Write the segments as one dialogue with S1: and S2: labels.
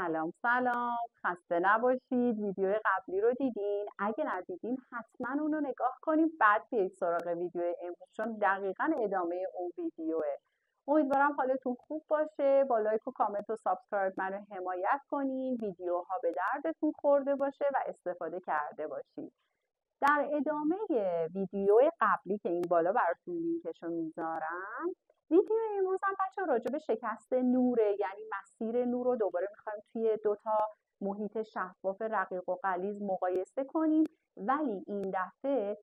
S1: سلام خسته نباشید. ویدیو قبلی رو دیدین؟ اگه ندیدین حتما اون رو نگاه کنیم بعد بیایید سراغ ویدیو امروز، چون دقیقا ادامه اون ویدیوه. امیدوارم حالتون خوب باشه. با لایک و کامنت و سابسکرایب منو حمایت کنین، ویدیوها به دردتون خورده باشه و استفاده کرده باشید. در ادامه ویدیو قبلی که این بالا براتون لینکشو میذارم، ویدیو امروز هم بچه راجع به شکست نوره، یعنی مسیر نور رو دوباره میخوایم توی دوتا محیط شفاف رقیق و غلیظ مقایسه کنیم، ولی این دفعه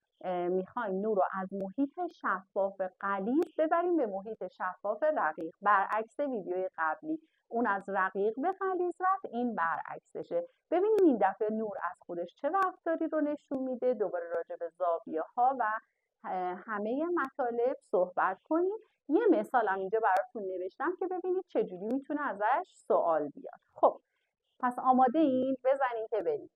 S1: میخوایم نور رو از محیط شفاف غلیظ ببریم به محیط شفاف رقیق، برعکس ویدیو قبلی. اون از رقیق به غلیظ رفت، این برعکسشه. ببینیم این دفعه نور از خودش چه رفتاری رو نشون میده. دوباره راجع به زاویه ها و همه مطالب صحبت کنیم. یه مثالم اینجا براتون نوشتم که ببینید چجوری میتونه ازش سوال بیاد. خب پس آماده این؟ بزنین که بریم.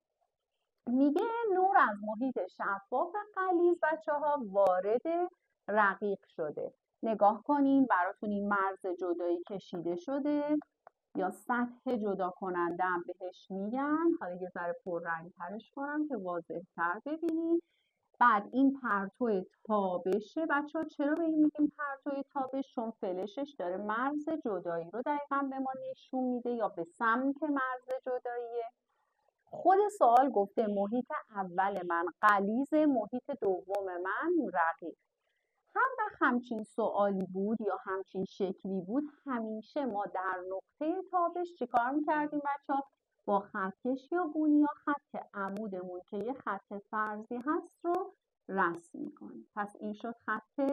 S1: میگه نور از محیط شفاف غلیظ بچه‌ها وارد رقیق شده. نگاه کنین، براتون این مرز جدایی کشیده شده یا سطح جدا کننده هم بهش میگن. حالا یه ذره پررنگ ترش کنم که واضح تر ببینید. بعد این پرتو تابشه بچه ها. چرا به این میگیم پرتو تابش؟ چون فلشش داره مرز جدایی رو دقیقا به ما نشون میده یا به سمت مرز جداییه. خود سوال گفته محیط اول من غلیظ، محیط دوم من رقیق. هر وقت همچین سوالی بود یا همچین شکلی بود، همیشه ما در نقطه تابش چیکار میکردیم بچه‌ها؟ با خطکش یا بونی یا خط عمودمون که یه خط فرضی هست رو رسم میکنیم. پس این شد خط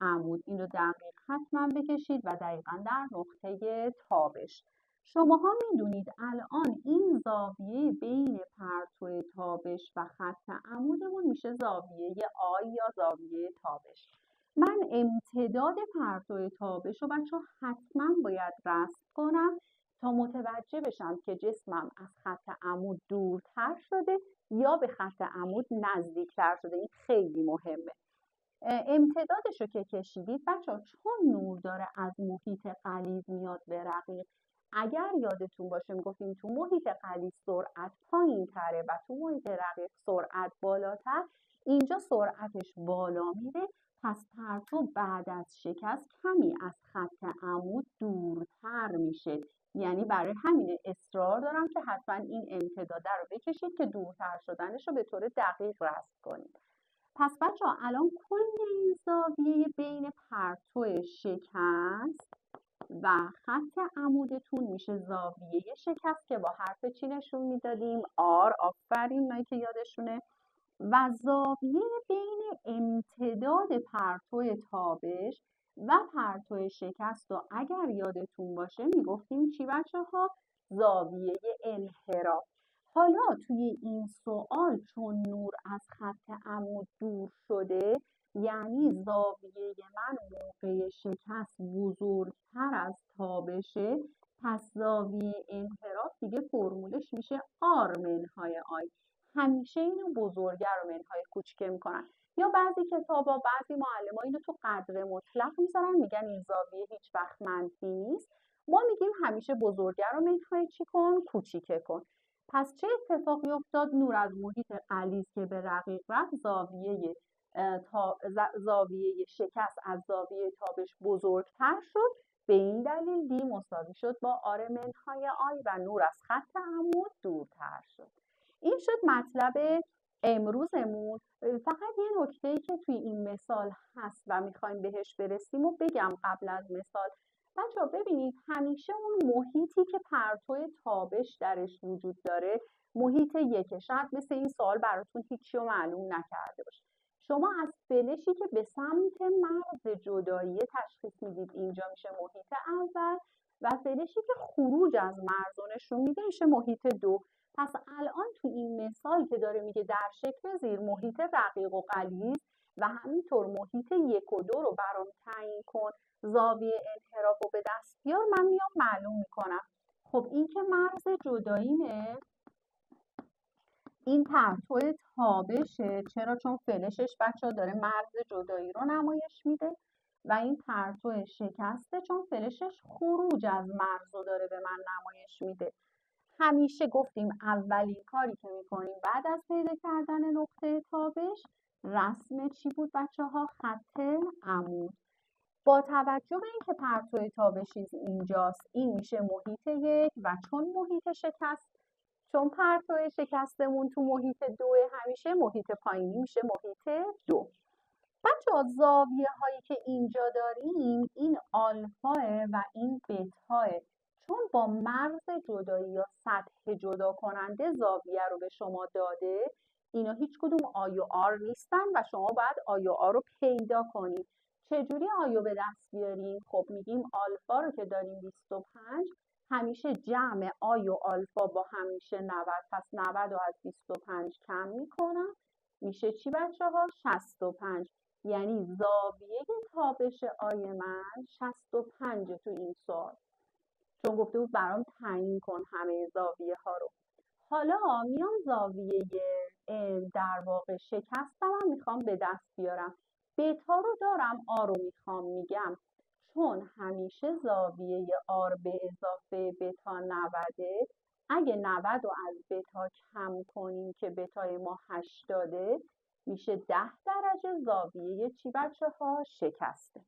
S1: عمود. این رو دقیق حتما بکشید و دقیقا در نقطه تابش. شماها میدونید الان این زاویه بین پرتو تابش و خط عمودمون میشه زاویه آی یا زاویه تابش. من امتداد پرتو تابش رو بچه‌ها حتما باید رسم کنم تا متوجه بشم که جسمم از خط عمود دورتر شده یا به خط عمود نزدیکتر شده. این خیلی مهمه. امتدادش رو که کشیدید بچه‌ها، چون نور داره از محیط غلیظ میاد به رقیق، اگر یادتون باشه میگفتیم تو محیط غلیظ سرعت پایین تره و تو محیط رقیق سرعت بالاتر، اینجا سرعتش بالا میره. پس پرتو بعد از شکست کمی از خط عمود دورتر میشه. یعنی برای همین اصرار دارم که حتما این امتداده رو بکشید که دورتر شدنش رو به طور دقیق رسم کنید. پس بچه‌ها الان کل این زاویه بین پرتو شکست و خط عمودتون میشه زاویه شکست که با حرف چی نشون میدادیم؟ آر. آفرین، اونایی که یادشونه. و زاویه بین امتداد پرتو تابش و پرتو شکست و اگر یادتون باشه میگفتیم چی بچه‌ها؟ زاویه انحراف. حالا توی این سوال چون نور از خط عمود دور شده، یعنی زاویه من موقع شکست بزرگتر از تابشه، پس زاویه انحراف دیگه فرمولش میشه آر منهای آی. همیشه اینو بزرگه رو منهای کوچیکه میکنن، یا بعضی کتابا بعضی معلم‌ها اینو تو قدر مطلق میذارن، میگن این زاویه هیچ وقت منفی نیست. ما میگیم همیشه بزرگه رو منهای چی کن؟ کوچیکه کن. پس چه اتفاقی افتاد؟ نور از محیط غلیظ که به رقیق رفت، زاویه شکست از زاویه تابش بزرگتر شد. به این دلیل دی مساوی شد با آر منهای آی و نور از خط عمود دورتر شد. این شد مطلب امروزمون. فقط یه نکته‌ای که توی این مثال هست و میخوایم بهش برسیم و بگم قبل از مثال. بچه‌ها ببینید همیشه اون محیطی که پرتو تابش درش وجود داره محیط یکه. شاید مثل این سوال براتون هیچی رو معلوم نکرده باشه. شما از فلشی که به سمت مرز جدایی تشخیص میدید اینجا میشه محیط اول و فلشی که خروج از مرز رو نشون میده میشه محیط دو. پس الان تو این مثال که داره میگه در شکل زیر محیط رقیق و غلیظ و همینطور محیط یک و دو رو برام تعیین کن، زاویه انحراف رو به دست بیار، من میام معلوم میکنم. خب این که مرز جداییمه، این پرتو تابشه. چرا؟ چون فلشش بچه‌ها داره مرز جدایی رو نمایش میده. و این پرتو شکسته چون فلشش خروج از مرز رو داره به من نمایش میده. همیشه گفتیم اولین کاری که میکنیم بعد از پیدا کردن نقطه تابش رسم چی بود بچه ها؟ خط عمود. با توجه به اینکه پرتو تابشی اینجاست، این میشه محیط 1 و چون پرتو شکستمون تو محیط 2 همیشه محیط پایینی میشه محیط 2. بچه‌ها زاویه هایی که اینجا داریم این آلفاه و این بتاه، چون با مرز جدایی یا سطح جدا کننده زاویه رو به شما داده، اینا هیچ کدوم آی و آر نیستن و شما باید آی و آر رو پیدا کنید. چجوری آی رو به دست بیاریم؟ خب میگیم آلفا رو که داریم 25 همیشه جمع آی و آلفا با هم میشه 90، پس 90 رو از 25 کم میکنم میشه چی بچه ها؟ 65. یعنی زاویه تابش آی من 65 تو این سوال، چون گفته بود برام تعیین کن همه زاویه ها رو. حالا میام زاویه در واقع شکستم هم میخوام به دست بیارم. بتا رو دارم، آ رو میخوام. میگم چون همیشه زاویه آر به اضافه بتا 90، اگه 90 رو از بتا کم کنیم که بتای ما 80 میشه 10 درجه زاویه چی بچه ها؟ شکسته.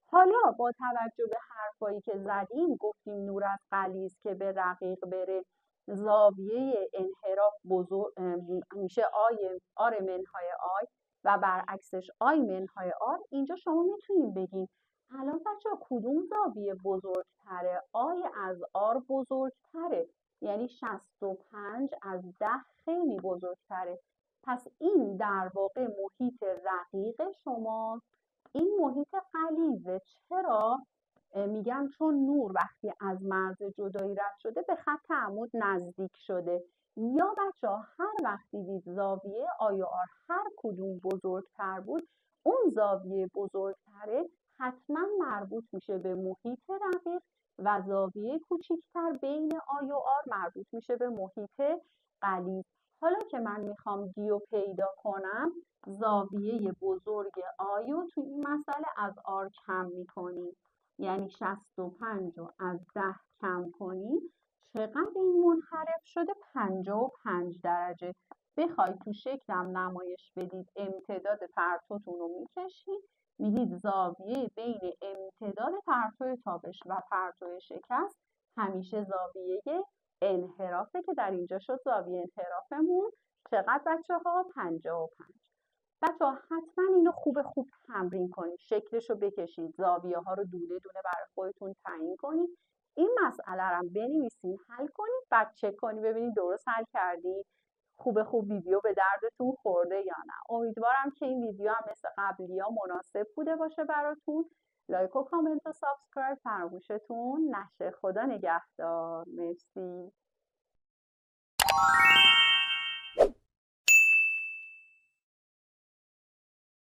S1: حالا با توجه به حرفایی که زدیم گفتیم نور از غلیظ که به رقیق بره زاویه انحراف بزرگ میشه آر منهای آی و برعکسش آی منهای آر. اینجا شما میتونید بگید الان بچه کدوم زاویه بزرگتره؟ آی از آر بزرگتره، یعنی 65 از 10 خیلی بزرگتره. پس این در واقع محیط رقیق شما، این محیط غلیظه. چرا؟ میگم چون نور وقتی از مرز جدایی رد شده به خط عمود نزدیک شده. یا بچه ها هر وقتی دید زاویه آی و آر هر کدوم بزرگتر بود، اون زاویه بزرگتره حتما مربوط میشه به محیط رقیق و زاویه کوچیکتر بین آی و آر مربوط میشه به محیط غلیظ. حالا که من میخوام دیو پیدا کنم، زاویه بزرگ آی رو توی این مسئله از آر کم میکنیم، یعنی 65 رو از 10 کم کنیم چقدر این منحرف شده؟ 55 درجه. بخوای تو شکلم نمایش بدید امتداد پرتوتون رو میکشید، میگید زاویه بین امتداد پرتو تابش و پرتو شکست همیشه زاویه انحرافه که در اینجا شد زاویه انحرافمون چقدر بچه ها؟ 55. بچه ها حتما اینو خوب تمرین کنید، شکلش رو بکشید، زاویه ها رو دونه دونه برای خودتون تعیین کنید، این مسئله رو بنویسید، حل کنید، بعد چک کنید ببینید درست حل کردید، خوب ویدیو به دردتون خورده یا نه. امیدوارم که این ویدیو هم مثل قبلی ها مناسب بوده باشه براتون. لایک و کامنت و سابسکرایب فراموشتون نشه. خدا نگهدار. مرسی.